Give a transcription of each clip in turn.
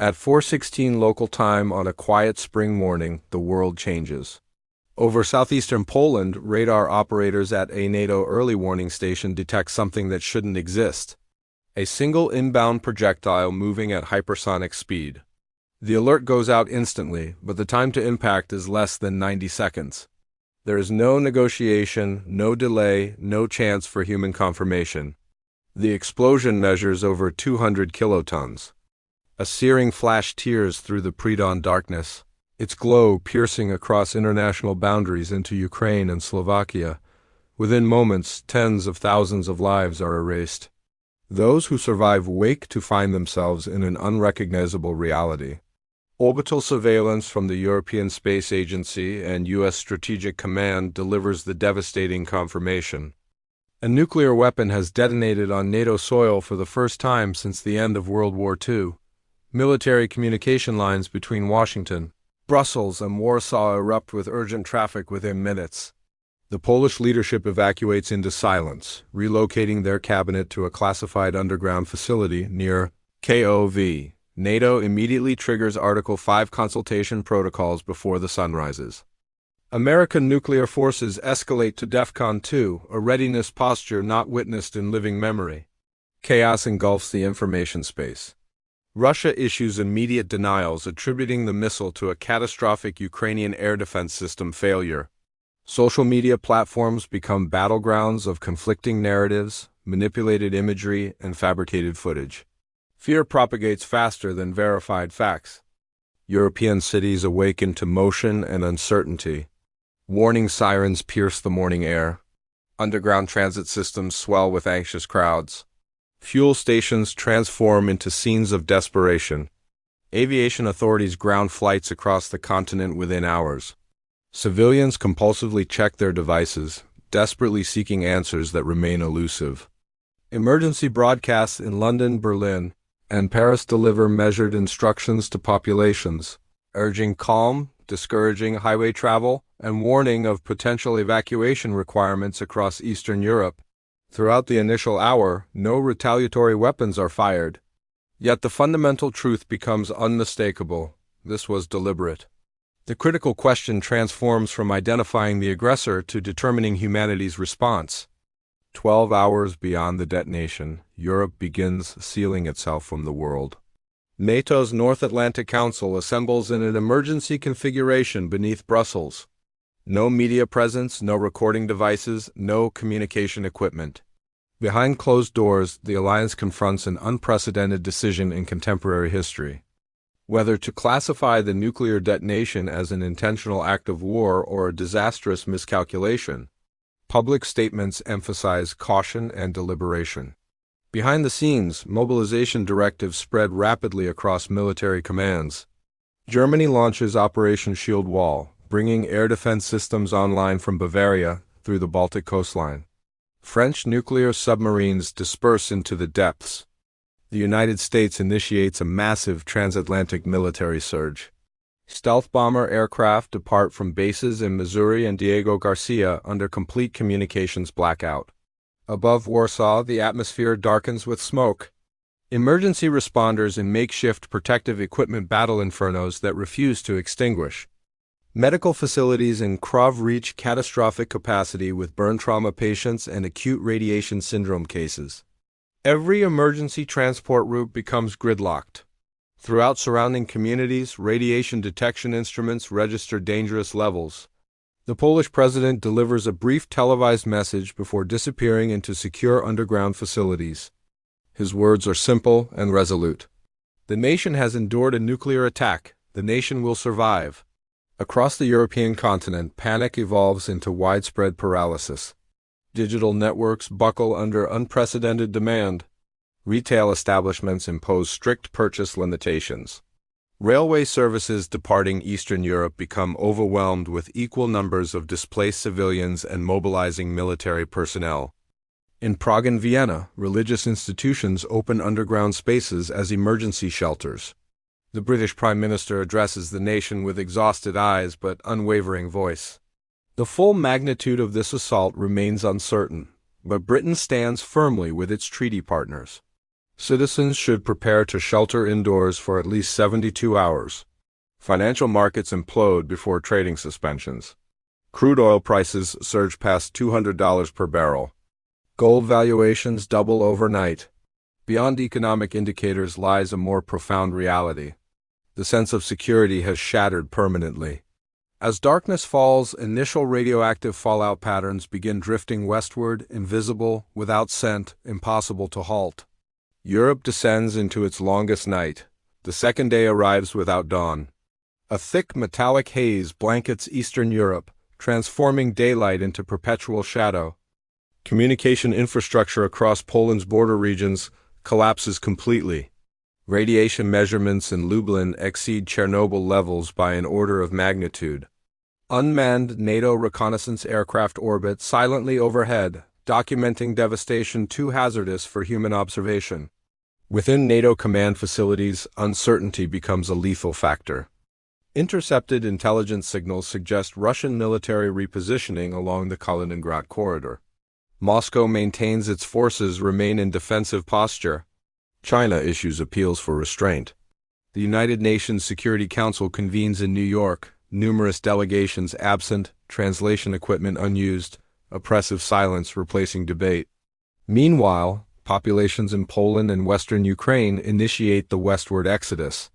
At 4:16 local time on a quiet spring morning, the world changes. Over southeastern Poland, radar operators at a NATO early warning station detect something that shouldn't exist. A single inbound projectile moving at hypersonic speed. The alert goes out instantly, but the time to impact is less than 90 seconds. There is no negotiation, no delay, no chance for human confirmation. The explosion measures over 200 kilotons. A searing flash tears through the pre-dawn darkness, its glow piercing across international boundaries into Ukraine and Slovakia. Within moments, tens of thousands of lives are erased. Those who survive wake to find themselves in an unrecognizable reality. Orbital surveillance from the European Space Agency and U.S. Strategic Command delivers the devastating confirmation. A nuclear weapon has detonated on NATO soil for the first time since the end of World War II. Military communication lines between Washington, Brussels, and Warsaw erupt with urgent traffic within minutes. The Polish leadership evacuates into silence, relocating their cabinet to a classified underground facility near Kyiv. NATO immediately triggers Article 5 consultation protocols before the sun rises. American nuclear forces escalate to DEFCON 2, a readiness posture not witnessed in living memory. Chaos engulfs the information space. Russia issues immediate denials attributing the missile to a catastrophic Ukrainian air defense system failure. Social media platforms become battlegrounds of conflicting narratives, manipulated imagery, and fabricated footage. Fear propagates faster than verified facts. European cities awaken to motion and uncertainty. Warning sirens pierce the morning air. Underground transit systems swell with anxious crowds. Fuel stations transform into scenes of desperation. Aviation authorities ground flights across the continent within hours. Civilians compulsively check their devices, desperately seeking answers that remain elusive. Emergency broadcasts in London, Berlin, and Paris deliver measured instructions to populations, urging calm, discouraging highway travel, and warning of potential evacuation requirements across Eastern Europe. Throughout the initial hour, no retaliatory weapons are fired. Yet the fundamental truth becomes unmistakable. This was deliberate. The critical question transforms from identifying the aggressor to determining humanity's response. 12 hours beyond the detonation, Europe begins sealing itself from the world. NATO's North Atlantic Council assembles in an emergency configuration beneath Brussels. No media presence, no recording devices, no communication equipment. Behind closed doors, the alliance confronts an unprecedented decision in contemporary history. Whether to classify the nuclear detonation as an intentional act of war or a disastrous miscalculation, public statements emphasize caution and deliberation. Behind the scenes, mobilization directives spread rapidly across military commands. Germany launches Operation Shield Wall, bringing air defense systems online from Bavaria through the Baltic coastline. French nuclear submarines disperse into the depths. The United States initiates a massive transatlantic military surge. Stealth bomber aircraft depart from bases in Missouri and Diego Garcia under complete communications blackout. Above Warsaw, the atmosphere darkens with smoke. Emergency responders in makeshift protective equipment battle infernos that refuse to extinguish. Medical facilities in Kyiv reach catastrophic capacity with burn trauma patients and acute radiation syndrome cases. Every emergency transport route becomes gridlocked. Throughout surrounding communities, radiation detection instruments register dangerous levels. The Polish president delivers a brief televised message before disappearing into secure underground facilities. His words are simple and resolute. The nation has endured a nuclear attack. The nation will survive. Across the European continent, panic evolves into widespread paralysis. Digital networks buckle under unprecedented demand. Retail establishments impose strict purchase limitations. Railway services departing Eastern Europe become overwhelmed with equal numbers of displaced civilians and mobilizing military personnel. In Prague and Vienna, religious institutions open underground spaces as emergency shelters. The British Prime Minister addresses the nation with exhausted eyes but unwavering voice. The full magnitude of this assault remains uncertain, but Britain stands firmly with its treaty partners. Citizens should prepare to shelter indoors for at least 72 hours. Financial markets implode before trading suspensions. Crude oil prices surge past $200 per barrel. Gold valuations double overnight. Beyond economic indicators lies a more profound reality. The sense of security has shattered permanently. As darkness falls, initial radioactive fallout patterns begin drifting westward, invisible, without scent, impossible to halt. Europe descends into its longest night. The second day arrives without dawn. A thick metallic haze blankets Eastern Europe, transforming daylight into perpetual shadow. Communication infrastructure across Poland's border regions collapses completely. Radiation measurements in Lublin exceed Chernobyl levels by an order of magnitude. Unmanned NATO reconnaissance aircraft orbit silently overhead, documenting devastation too hazardous for human observation. Within NATO command facilities, uncertainty becomes a lethal factor. Intercepted intelligence signals suggest Russian military repositioning along the Kaliningrad corridor. Moscow maintains its forces remain in defensive posture. China issues appeals for restraint. The United Nations Security Council convenes in New York, numerous delegations absent, translation equipment unused, oppressive silence replacing debate. Meanwhile, populations in Poland and western Ukraine initiate the westward exodus.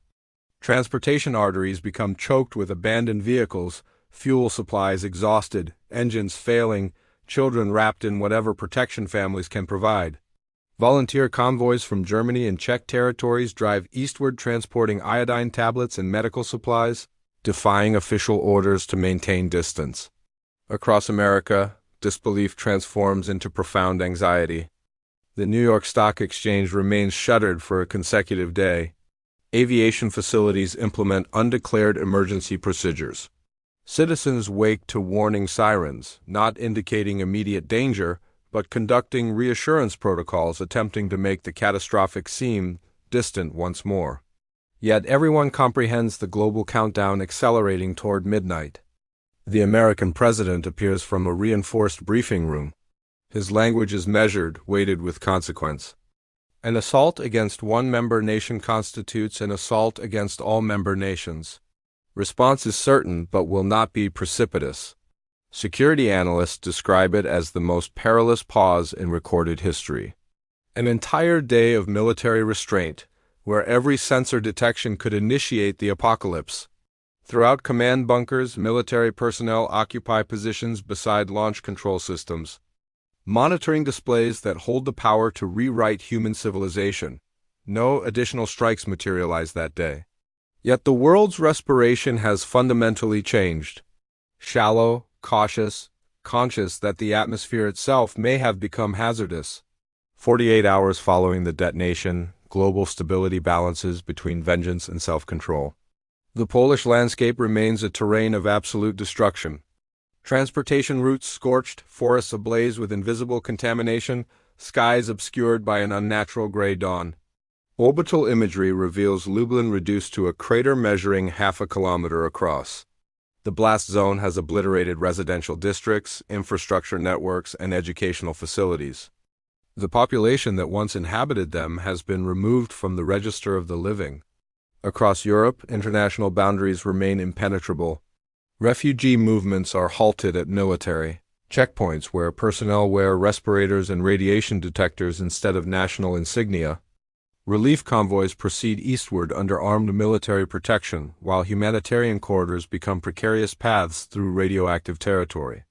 Transportation arteries become choked with abandoned vehicles, fuel supplies exhausted, engines failing, children wrapped in whatever protection families can provide. Volunteer convoys from Germany and Czech territories drive eastward transporting iodine tablets and medical supplies, defying official orders to maintain distance. Across America, disbelief transforms into profound anxiety. The New York Stock Exchange remains shuttered for a consecutive day. Aviation facilities implement undeclared emergency procedures. Citizens wake to warning sirens, not indicating immediate danger, but conducting reassurance protocols attempting to make the catastrophic seem distant once more. Yet everyone comprehends the global countdown accelerating toward midnight. The American president appears from a reinforced briefing room. His language is measured, weighted with consequence. An assault against one member nation constitutes an assault against all member nations. Response is certain but will not be precipitous. Security analysts describe it as the most perilous pause in recorded history. An entire day of military restraint, where every sensor detection could initiate the apocalypse. Throughout command bunkers, military personnel occupy positions beside launch control systems, monitoring displays that hold the power to rewrite human civilization. No additional strikes materialize that day. Yet the world's respiration has fundamentally changed. Shallow, cautious, conscious that the atmosphere itself may have become hazardous. 48 hours following the detonation, global stability balances between vengeance and self-control. The Polish landscape remains a terrain of absolute destruction. Transportation routes scorched, forests ablaze with invisible contamination, skies obscured by an unnatural gray dawn. Orbital imagery reveals Lublin reduced to a crater measuring half a kilometer across. The blast zone has obliterated residential districts, infrastructure networks, and educational facilities. The population that once inhabited them has been removed from the register of the living. Across Europe, international boundaries remain impenetrable. Refugee movements are halted at military checkpoints where personnel wear respirators and radiation detectors instead of national insignia. Relief convoys proceed eastward under armed military protection, while humanitarian corridors become precarious paths through radioactive territory.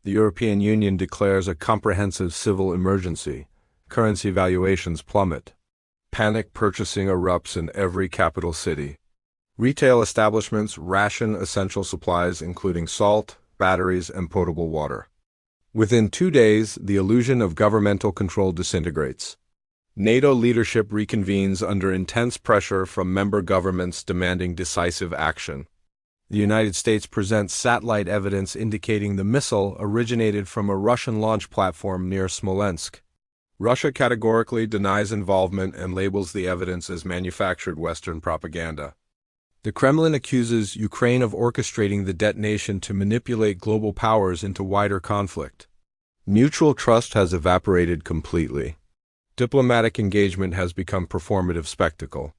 The European Union declares a comprehensive civil emergency. Currency valuations plummet. Panic purchasing erupts in every capital city. Retail establishments ration essential supplies including salt, batteries, and potable water. Within 2 days, the illusion of governmental control disintegrates. NATO leadership reconvenes under intense pressure from member governments demanding decisive action. The United States presents satellite evidence indicating the missile originated from a Russian launch platform near Smolensk. Russia categorically denies involvement and labels the evidence as manufactured Western propaganda. The Kremlin accuses Ukraine of orchestrating the detonation to manipulate global powers into wider conflict. Mutual trust has evaporated completely. Diplomatic engagement has become performative spectacle.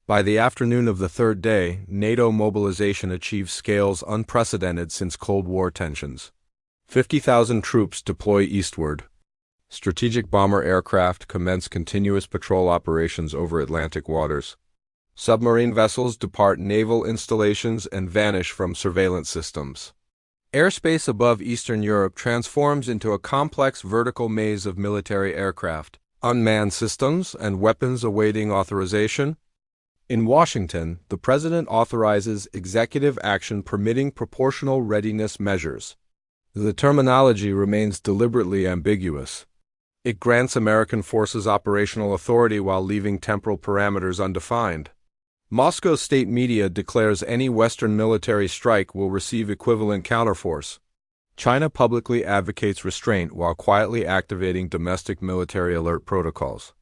By the afternoon of the third day, NATO mobilization achieved scales unprecedented since Cold War tensions. 50,000 troops deploy eastward. Strategic bomber aircraft commence continuous patrol operations over Atlantic waters. Submarine vessels depart naval installations and vanish from surveillance systems. Airspace above Eastern Europe transforms into a complex vertical maze of military aircraft, unmanned systems, and weapons awaiting authorization. In Washington, the President authorizes executive action permitting proportional readiness measures. The terminology remains deliberately ambiguous. It grants American forces operational authority while leaving temporal parameters undefined. Moscow state media declares any Western military strike will receive equivalent counterforce. China publicly advocates restraint while quietly activating domestic military alert protocols.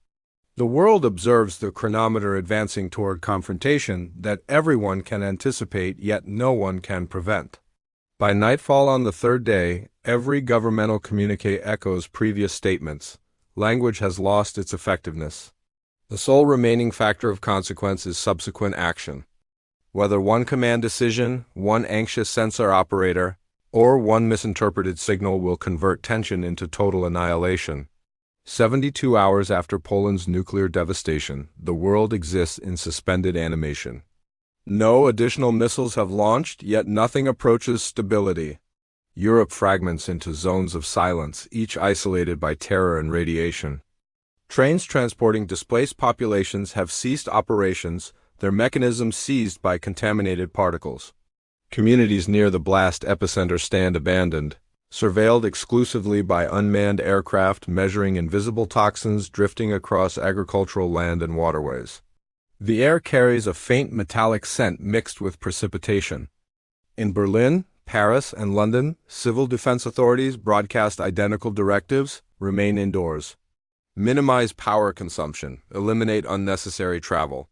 The world observes the chronometer advancing toward confrontation that everyone can anticipate yet no one can prevent. By nightfall on the third day, every governmental communique echoes previous statements. Language has lost its effectiveness. The sole remaining factor of consequence is subsequent action. Whether one command decision, one anxious sensor operator, or one misinterpreted signal will convert tension into total annihilation. 72 hours after Poland's nuclear devastation, the world exists in suspended animation. No additional missiles have launched, yet nothing approaches stability. Europe fragments into zones of silence, each isolated by terror and radiation. Trains transporting displaced populations have ceased operations, their mechanisms seized by contaminated particles. Communities near the blast epicenter stand abandoned, surveilled exclusively by unmanned aircraft measuring invisible toxins drifting across agricultural land and waterways. The air carries a faint metallic scent mixed with precipitation. In Berlin, Paris, and London, civil defense authorities broadcast identical directives: remain indoors. Minimize power consumption, eliminate unnecessary travel.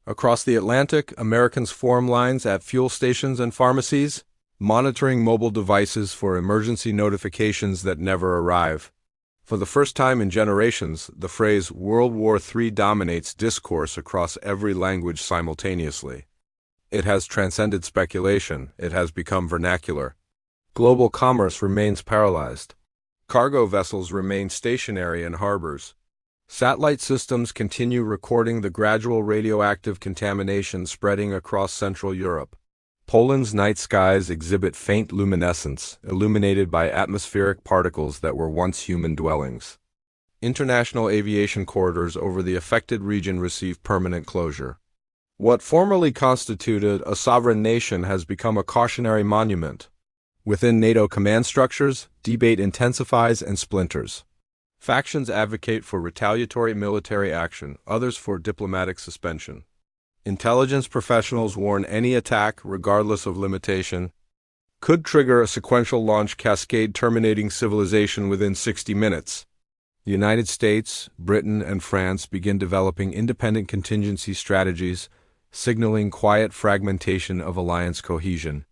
Across the Atlantic, Americans form lines at fuel stations and pharmacies, monitoring mobile devices for emergency notifications that never arrive. For the first time in generations, the phrase World War III dominates discourse across every language simultaneously. It has transcended speculation, it has become vernacular. Global commerce remains paralyzed. Cargo vessels remain stationary in harbors. Satellite systems continue recording the gradual radioactive contamination spreading across Central Europe. Poland's night skies exhibit faint luminescence, illuminated by atmospheric particles that were once human dwellings. International aviation corridors over the affected region receive permanent closure. What formerly constituted a sovereign nation has become a cautionary monument. Within NATO command structures, debate intensifies and splinters. Factions advocate for retaliatory military action, others for diplomatic suspension. Intelligence professionals warn any attack, regardless of limitation, could trigger a sequential launch cascade terminating civilization within 60 minutes. The United States, Britain, and France begin developing independent contingency strategies, signaling quiet fragmentation of alliance cohesion.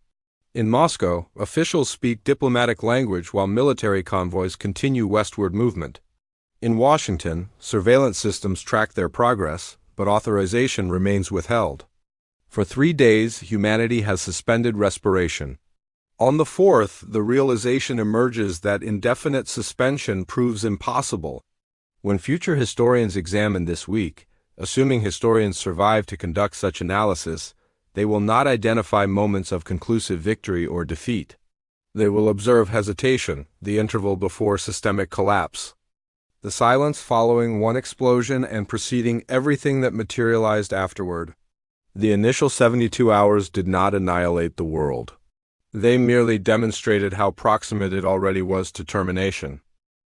In Moscow, officials speak diplomatic language while military convoys continue westward movement. In Washington, surveillance systems track their progress, but authorization remains withheld. For 3 days, humanity has suspended respiration. On the fourth, the realization emerges that indefinite suspension proves impossible. When future historians examine this week, assuming historians survive to conduct such analysis, they will not identify moments of conclusive victory or defeat. They will observe hesitation, the interval before systemic collapse. The silence following one explosion and preceding everything that materialized afterward. The initial 72 hours did not annihilate the world. They merely demonstrated how proximate it already was to termination.